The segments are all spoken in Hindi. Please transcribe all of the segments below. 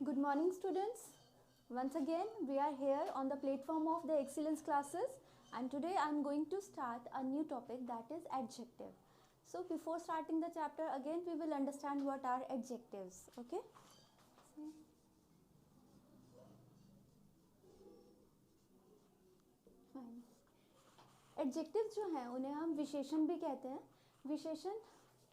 Good morning, students. Once again, we are here on the platform of the excellence classes, and today I am going to start a new topic, that is adjective. So before starting the chapter, again we will understand what are adjectives. Okay. Fine. Adjective जो हैं उन्हें हम विशेषण भी कहते हैं. विशेषण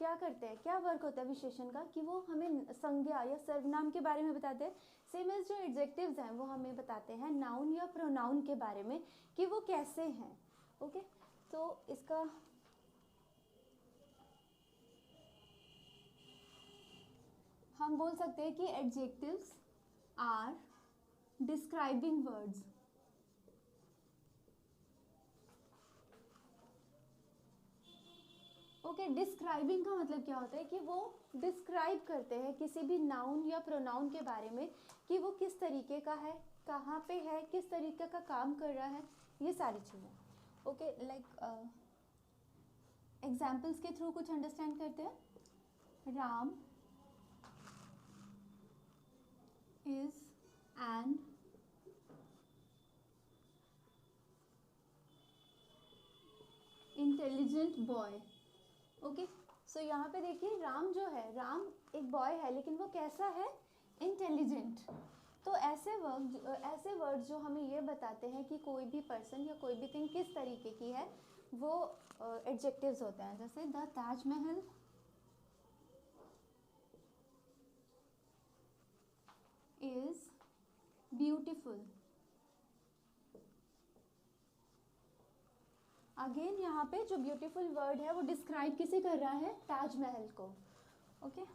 क्या करते हैं, क्या वर्क होता है विशेषण का, कि वो हमें संज्ञा या सर्वनाम के बारे में बताते हैं. सेम एज जो एडजेक्टिव्स हैं वो हमें बताते हैं नाउन या प्रोनाउन के बारे में कि वो कैसे हैं. ओके, तो इसका हम बोल सकते हैं कि adjectives are describing words. Okay, describing का मतलब क्या होता है कि वो डिस्क्राइब करते हैं किसी भी नाउन या प्रोनाउन के बारे में कि वो किस तरीके का है, कहाँ पे है, किस तरीके का काम कर रहा है, ये सारी चीज़ें. ओके, लाइक एग्जाम्पल्स के थ्रू कुछ अंडरस्टैंड करते हैं. Ram is an intelligent boy. Okay, so यहाँ पे देखिए राम जो है, राम एक बॉय है लेकिन वो कैसा है, इंटेलिजेंट. तो ऐसे वर्ड जो हमें ये बताते हैं कि कोई भी पर्सन या कोई भी थिंग किस तरीके की है, वो एडजेक्टिव्स होते हैं. जैसे the Taj Mahal is beautiful. Again यहाँ पे जो ब्यूटीफुल वर्ड है वो डिस्क्राइब किसे कर रहा है, ताजमहल को. Okay,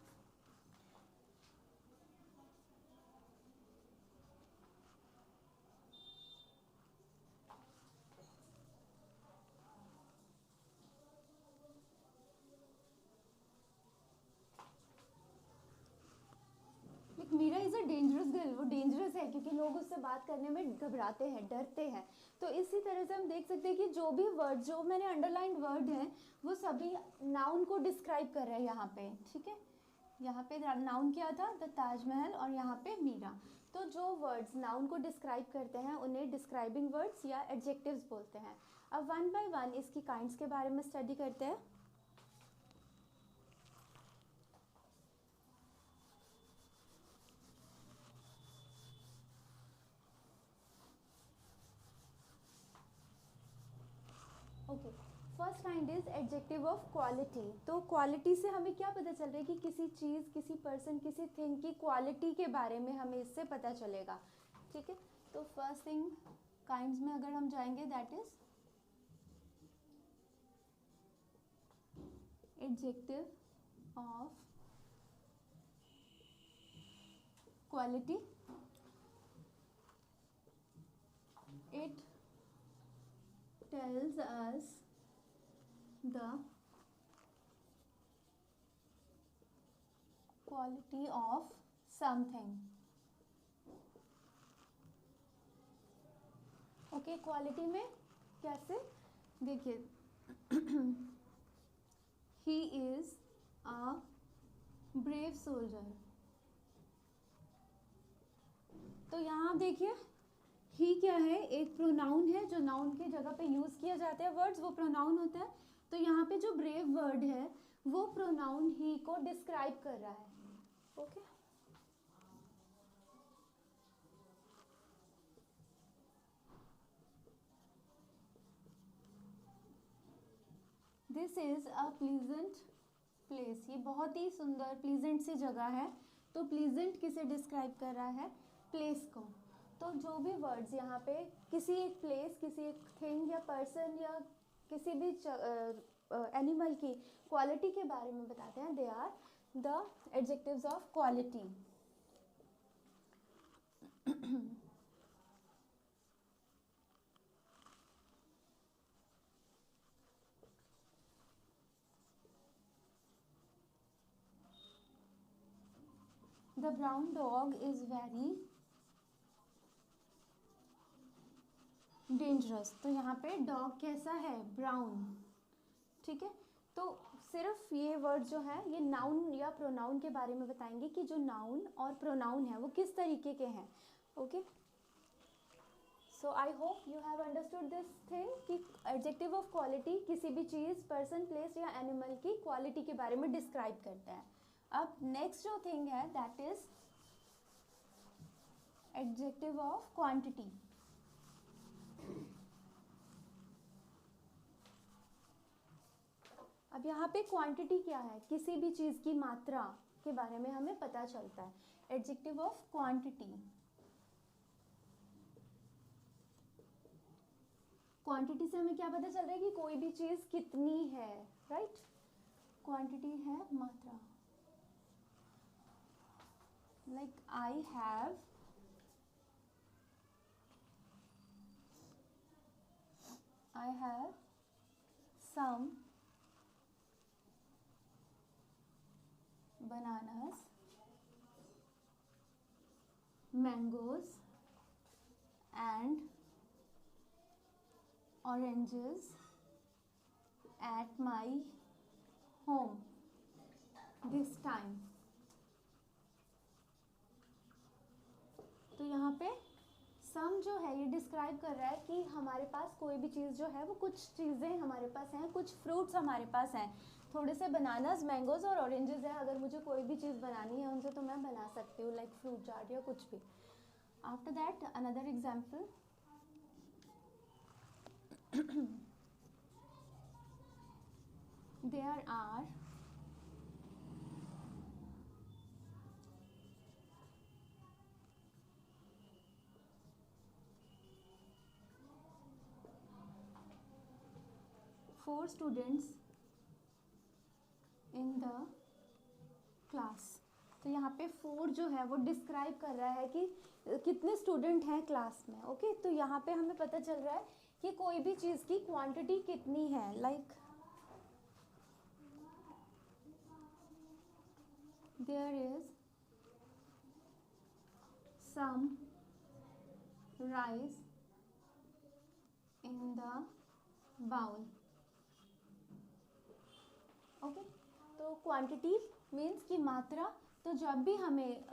Meera is a dangerous girl. वो डेंजरस है क्योंकि लोग उससे बात करने में घबराते हैं, डरते हैं. तो इसी तरह से हम देख सकते हैं कि जो भी वर्ड, जो मैंने अंडरलाइंड वर्ड हैं, वो सभी नाउन को डिस्क्राइब कर रहे हैं यहाँ पे. ठीक है, यहाँ पे नाउन क्या था, द ताजमहल, और यहाँ पे मीरा. तो जो वर्ड्स नाउन को डिस्क्राइब करते हैं उन्हें डिस्क्राइबिंग वर्ड्स या एडजेक्टिव्स बोलते हैं. अब वन बाय वन इसकी काइंड्स के बारे में स्टडी करते हैं. Okay, first kind is adjective of quality. तो क्वालिटी से हमें क्या पता चल रहा है कि किसी चीज़, किसी पर्सन, किसी थिंग की क्वालिटी के बारे में हमें इससे पता चलेगा. ठीक है, तो फर्स्ट थिंग काइंड्स में अगर हम जाएंगे, that is adjective of quality. It tells us the quality of something. Okay, quality में कैसे, देखिए he is a brave soldier. तो यहाँ देखिए ही क्या है, एक प्रोनाउन है जो नाउन के जगह पे यूज़ किया जाता है. वर्ड्स वो प्रोनाउन होता है. तो यहाँ पे जो ब्रेव वर्ड है वो प्रोनाउन ही को डिस्क्राइब कर रहा है. Okay, this is a pleasant place. ये बहुत ही सुंदर प्लीजेंट सी जगह है. तो प्लीजेंट किसे डिस्क्राइब कर रहा है, प्लेस को. तो जो भी वर्ड्स यहाँ पे किसी एक प्लेस, किसी एक थिंग या पर्सन या किसी भी एनिमल की क्वालिटी के बारे में बताते हैं, they are the adjectives of quality. The brown dog is very dangerous. तो यहाँ पे डॉग कैसा है, ब्राउन. ठीक है, तो सिर्फ ये वर्ड जो है ये नाउन या प्रोनाउन के बारे में बताएंगे कि जो नाउन और प्रोनाउन है वो किस तरीके के हैं. Okay, so I hope you have understood this thing कि एडजेक्टिव ऑफ क्वालिटी किसी भी चीज़, पर्सन, प्लेस या एनिमल की क्वालिटी के बारे में डिस्क्राइब करते हैं. अब नेक्स्ट जो थिंग है that is adjective of quantity. अब यहाँ पे क्वांटिटी क्या है, किसी भी चीज़ की मात्रा के बारे में हमें पता चलता है. Adjective of quantity. क्वांटिटी से हमें क्या पता चल रहा है कि कोई भी चीज़ कितनी है, राइट. क्वांटिटी है मात्रा. Like I have some bananas, mangoes and oranges at my home this time. तो यहाँ पे सम जो है ये डिस्क्राइब कर रहा है कि हमारे पास कोई भी चीज़ जो है वो कुछ चीज़ें हमारे पास हैं, कुछ फ्रूट्स हमारे पास हैं, थोड़े से बनानास, मैंगोज और ऑरेंजेस है. अगर मुझे कोई भी चीज़ बनानी है उनसे तो मैं बना सकती हूँ, लाइक फ्रूट चाट या कुछ भी. After that another example. There are 4 students in the class. तो यहाँ पे 4 जो है वो डिस्क्राइब कर रहा है कि कितने स्टूडेंट हैं क्लास में. ओके, तो यहाँ पे हमें पता चल रहा है कि कोई भी चीज़ की क्वांटिटी कितनी है. Like there is some rice in the bowl. Okay, तो क्वांटिटी मीन्स की मात्रा. तो जब भी हमें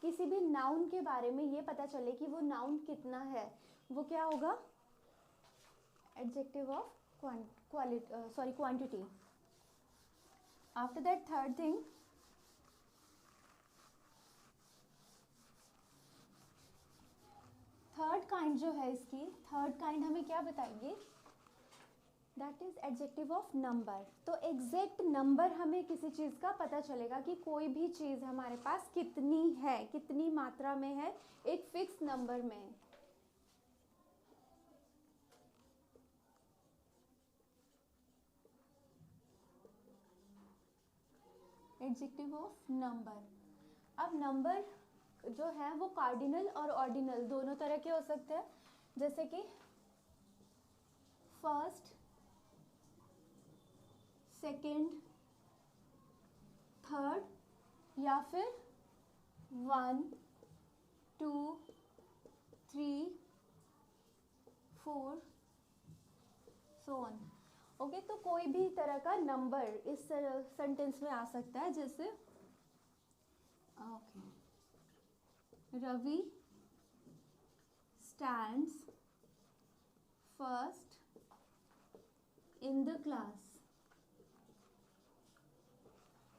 किसी भी नाउन के बारे में ये पता चले कि वो नाउन कितना है, वो क्या होगा, adjective of quantity. After that third thing, third kind जो है इसकी, थर्ड काइंड हमें क्या बताएंगे, that is adjective of number. तो एग्जैक्ट नंबर हमें किसी चीज़ का पता चलेगा कि कोई भी चीज़ हमारे पास कितनी है, कितनी मात्रा में है, एक फिक्स नंबर में. Adjective of number. अब नंबर जो है वो कार्डिनल और ऑर्डिनल दोनों तरह के हो सकते हैं, जैसे कि फर्स्ट, सेकेंड, थर्ड या फिर 1, 2, 3, 4 सो ऑन. ओके, तो कोई भी तरह का नंबर इस सेंटेंस में आ सकता है. जैसे okay, Ravi stands first in the class.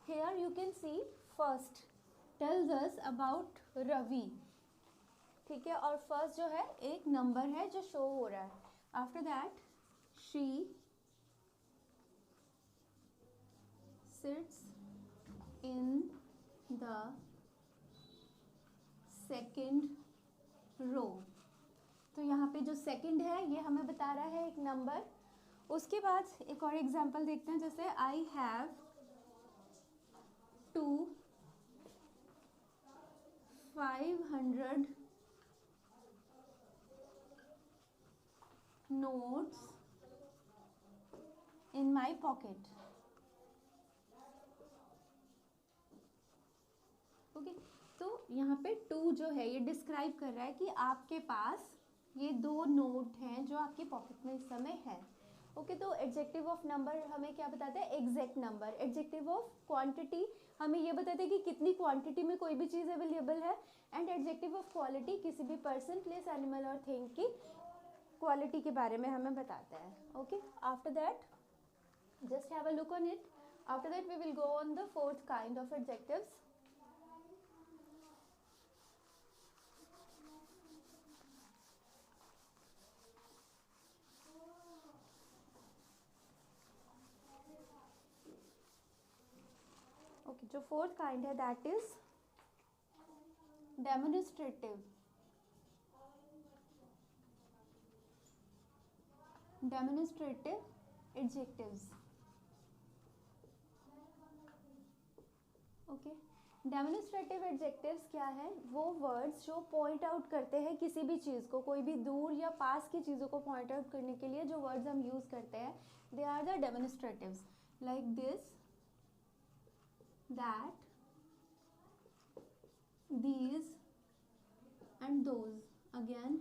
Here you can see first tells us about Ravi. ठीक है, और फर्स्ट जो है एक नंबर है जो शो हो रहा है. After that she sits in the second row. तो यहाँ पे जो सेकंड है ये हमें बता रहा है एक नंबर. उसके बाद एक और एग्जांपल देखते हैं. जैसे I have 500 notes in my pocket. Okay, तो यहाँ पे 2 जो है ये डिस्क्राइब कर रहा है कि आपके पास ये 2 नोट हैं जो आपके पॉकेट में इस समय है. ओके, तो एडजेक्टिव ऑफ नंबर हमें क्या बताता है? Exact number. Adjective of quantity हमें ये बताता है कि कितनी क्वांटिटी में कोई भी चीज़ अवेलेबल है। एंड एडजेक्टिव ऑफ क्वालिटी किसी भी पर्सन, प्लेस, एनिमल और थिंग की क्वालिटी के बारे में हमें बताता है। Okay, after that just have a look on it. After that we will go on the fourth kind of adjectives. Okay, जो fourth kind है that is demonstrative. Demonstrative adjectives. Okay, demonstrative adjectives क्या है? वो वर्ड्स जो पॉइंट आउट करते हैं किसी भी चीज़ को, कोई भी दूर या पास की चीज़ों को पॉइंट आउट करने के लिए जो वर्ड्स हम यूज़ करते हैं, they are the demonstratives. Like this, that, these and those. Again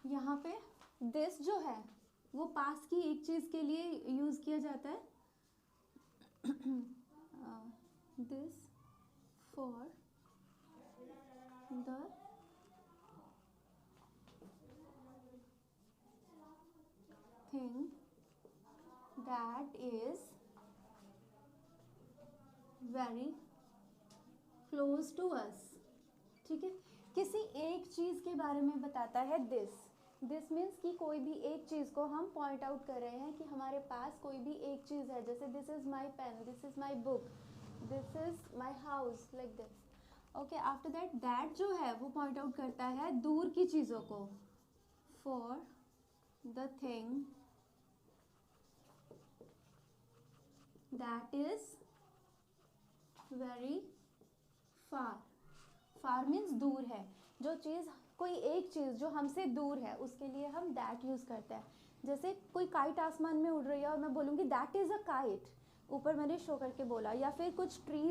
यहाँ पे दिस जो है वो पास की एक चीज़ के लिए यूज़ किया जाता है। this for the thing that is very close to us। ठीक है, किसी एक चीज़ के बारे में बताता है दिस मीन्स कि कोई भी एक चीज़ को हम पॉइंट आउट कर रहे हैं कि हमारे पास कोई भी एक चीज़ है। जैसे this is my pen, this is my book, this is my house, like this. Okay, after that that जो है वो पॉइंट आउट करता है दूर की चीज़ों को। For the thing that is very far. Far means दूर है। जो चीज़, कोई एक चीज़ जो हमसे दूर है उसके लिए हम दैट यूज़ करते हैं। जैसे कोई काइट आसमान में उड़ रही है और मैं बोलूँगी दैट इज़ अ काइट, ऊपर मैंने शो करके बोला। या फिर कुछ ट्री,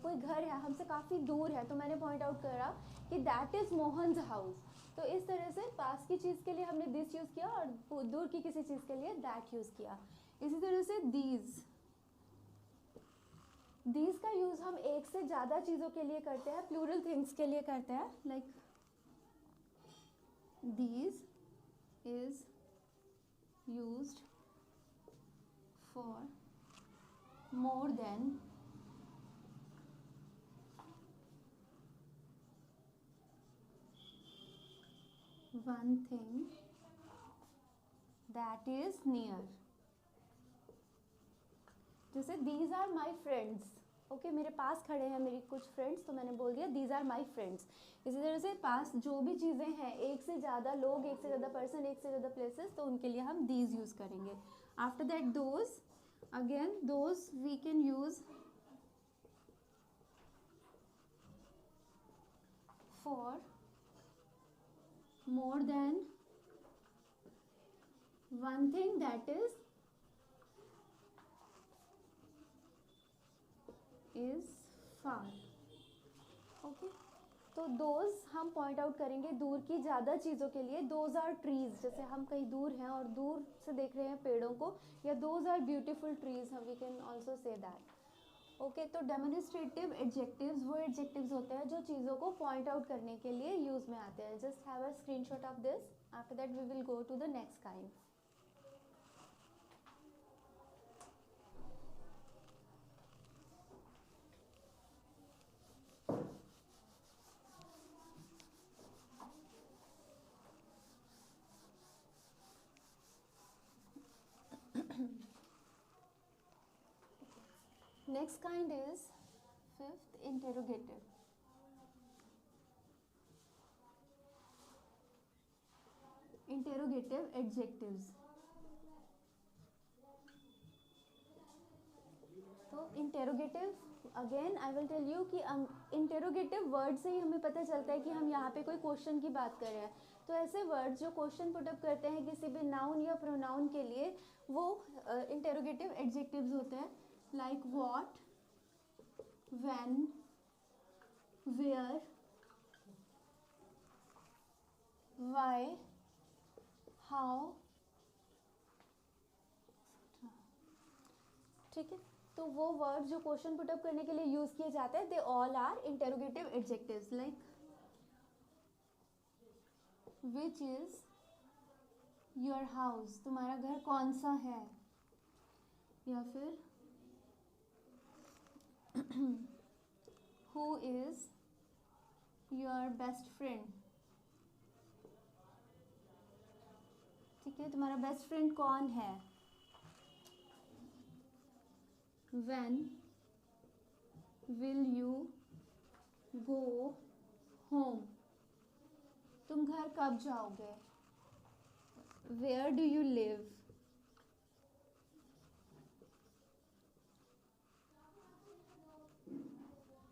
कोई घर है हमसे काफ़ी दूर है तो मैंने पॉइंट आउट करा कि दैट इज़ मोहन्स हाउस। तो इस तरह से पास की चीज़ के लिए हमने दिस यूज़ किया और दूर की किसी चीज़ के लिए दैट यूज़ किया। इसी तरह से दीज का यूज़ हम एक से ज़्यादा चीज़ों के लिए करते हैं, प्लूरल थिंग्स के लिए करते हैं। Like these is used for more than one thing that is near। जैसे these are my friends। Okay, मेरे पास खड़े हैं मेरी कुछ फ्रेंड्स, तो मैंने बोल दिया these are my friends। इसी तरह से पास जो भी चीज़ें हैं, एक से ज़्यादा लोग, एक से ज़्यादा पर्सन, एक से ज़्यादा प्लेसेस, तो उनके लिए हम these यूज़ करेंगे। After that those, again those we can use for more than one thing that is far। Okay, तो दोज हम पॉइंट आउट करेंगे दूर की ज़्यादा चीज़ों के लिए। दोज आर ट्रीज, जैसे हम कहीं दूर हैं और दूर से देख रहे हैं पेड़ों को, या those are beautiful trees, we can also say that. Okay, तो डेमोन्स्ट्रेटिव एडजेक्टिव्स वो एडजेक्टिव्स होते हैं जो चीज़ों को पॉइंट आउट करने के लिए यूज़ में आते हैं। Just have a screenshot of this. After that we will go to the next kind. Next kind is fifth, interrogative. Interrogative adjectives. तो interrogative, again I will tell you कि इंटेरोगेटिव वर्ड से ही हमें पता चलता है कि हम यहाँ पे कोई क्वेश्चन की बात कर रहे हैं। तो ऐसे वर्ड्स जो क्वेश्चन पुटअप करते हैं किसी भी नाउन या प्रोनाउन के लिए, वो इंटेरोगेटिव एडजेक्टिव्स होते हैं। Like what, when, where, why, how, ठीक है, तो वो वर्ड जो क्वेश्चन पुटअप करने के लिए यूज किए जाते हैं, they all are interrogative adjectives, like which is your house, तुम्हारा घर कौन सा है, या फिर who is your best friend, ठीक है, तुम्हारा बेस्ट फ्रेंड कौन है, when will you go home, तुम घर कब जाओगे, where do you live,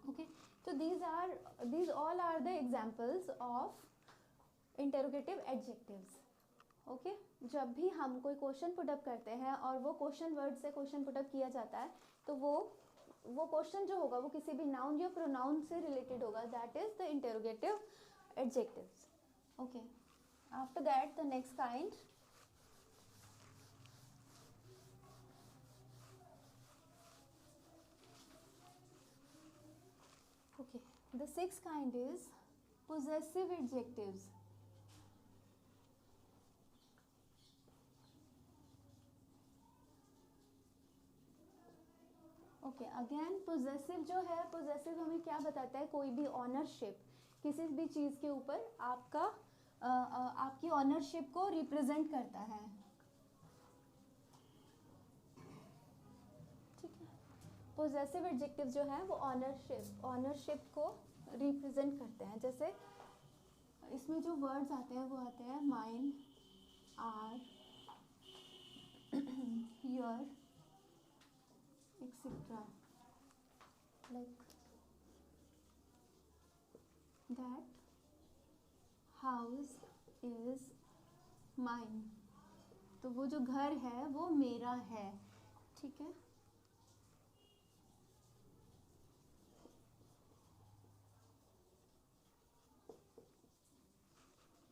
okay, so these all are the examples of interrogative adjectives. Okay जब भी हम कोई क्वेश्चन पुटअप करते हैं और वो क्वेश्चन वर्ड से क्वेश्चन पुटअप किया जाता है, तो वो क्वेश्चन जो होगा वो किसी भी नाउन या प्रोनाउन से रिलेटेड होगा, that is the interrogative adjectives. Okay, after that the next kind, okay, the sixth kind is possessive adjectives. Okay, again possessive जो है, पोजेसिव हमें क्या बताता है, कोई भी ऑनरशिप, किसी भी चीज़ के ऊपर आपका आपकी ऑनरशिप को रिप्रेजेंट करता है. ठीक है, पोजेसिव एडजेक्टिव जो है वो ऑनरशिप को रिप्रेजेंट करते हैं. जैसे इसमें जो वर्ड्स आते हैं वो आते हैं mine, our, your, etc. like that house is mine, तो वो जो घर है वो मेरा है. ठीक है,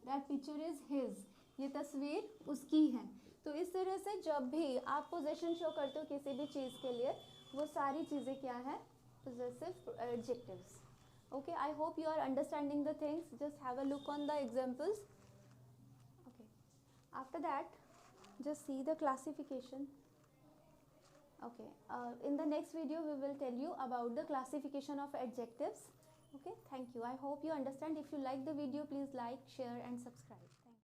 that picture is his, ये तस्वीर उसकी है. तो इस तरह से जब भी आप पोजेशन शो करते हो किसी भी चीज़ के लिए, वो सारी चीज़ें क्या है, possessive adjectives. Okay, I hope you are understanding the things. Just have a look on the examples. Okay, after that just see the classification. Okay, in the next video we will tell you about the classification of adjectives. Okay, thank you. I hope you understand. If you like the video, please like, share and subscribe.